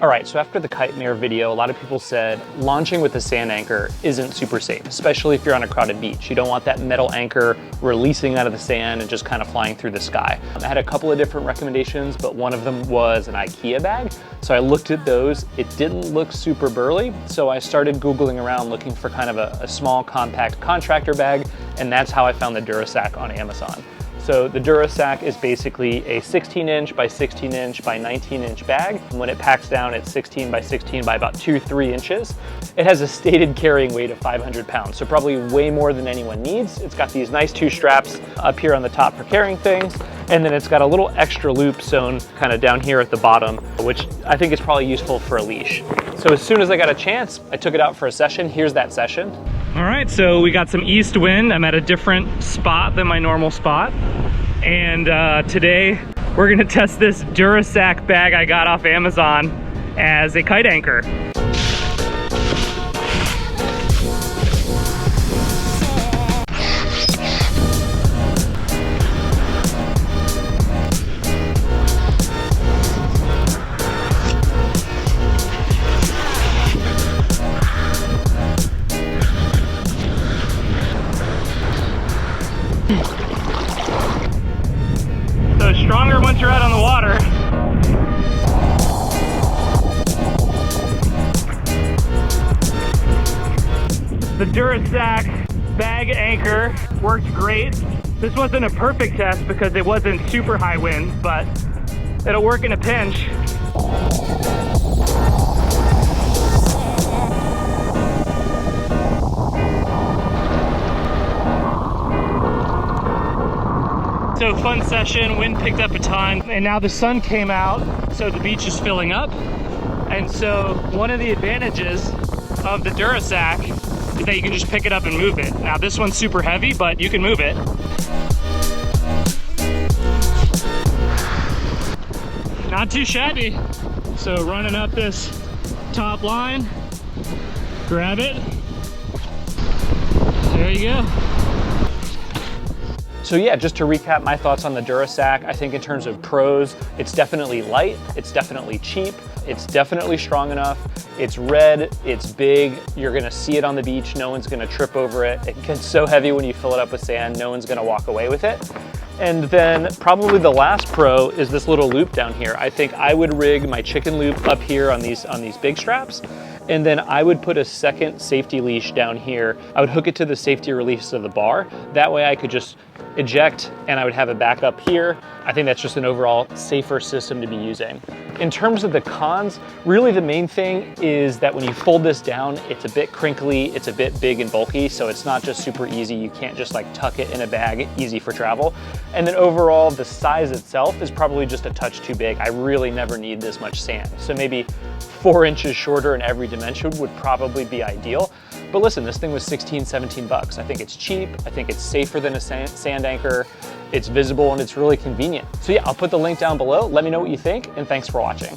All right, so after the Kite and Air video, a lot of people said launching with a sand anchor isn't super safe, especially if you're on a crowded beach. You don't want that metal anchor releasing out of the sand and just kind of flying through the sky. I had a couple of different recommendations, but one of them was an IKEA bag. So I looked at those. It didn't look super burly, so I started Googling around looking for kind of a small compact contractor bag, and that's how I found the Durasac on Amazon. So the Durasac is basically a 16-inch by 16-inch by 19-inch bag. When it packs down, it's 16 by 16 by about 2-3 inches. It has a stated carrying weight of 500 pounds, so probably way more than anyone needs. It's got these nice 2 straps up here on the top for carrying things, and then it's got a little extra loop sewn kind of down here at the bottom, which I think is probably useful for a leash. So as soon as I got a chance, I took it out for a session. Here's that session. All right, so we got some east wind. I'm at a different spot than my normal spot. And today we're gonna test this Durasac bag I got off Amazon as a kite anchor. So stronger once you're out on the water. The Durasac bag anchor worked great. This wasn't a perfect test because it wasn't super high wind, but it'll work in a pinch. So fun session, wind picked up a ton, and now the sun came out, so the beach is filling up. And so one of the advantages of the Durasac is that you can just pick it up and move it. Now this one's super heavy, but you can move it. Not too shabby. So running up this top line, grab it, there you go. So yeah, just to recap my thoughts on the Durasac, I think in terms of pros, it's definitely light, it's definitely cheap, it's definitely strong enough, it's red, it's big, you're gonna see it on the beach, no one's gonna trip over it. It gets so heavy when you fill it up with sand, no one's gonna walk away with it. And then probably the last pro is this little loop down here. I think I would rig my chicken loop up here on these big straps, and then I would put a second safety leash down here. I would hook it to the safety release of the bar. That way I could just eject and I would have it back up here. I think that's just an overall safer system to be using. In terms of the cons, really the main thing is that when you fold this down, it's a bit crinkly, it's a bit big and bulky, so it's not just super easy. You can't just like tuck it in a bag, easy for travel. And then overall, the size itself is probably just a touch too big. I really never need this much sand. So maybe 4 inches shorter in every dimension would probably be ideal. But listen, this thing was 16, 17 bucks. I think it's cheap. I think it's safer than a sand anchor. It's visible and it's really convenient. So yeah, I'll put the link down below. Let me know what you think, and thanks for watching.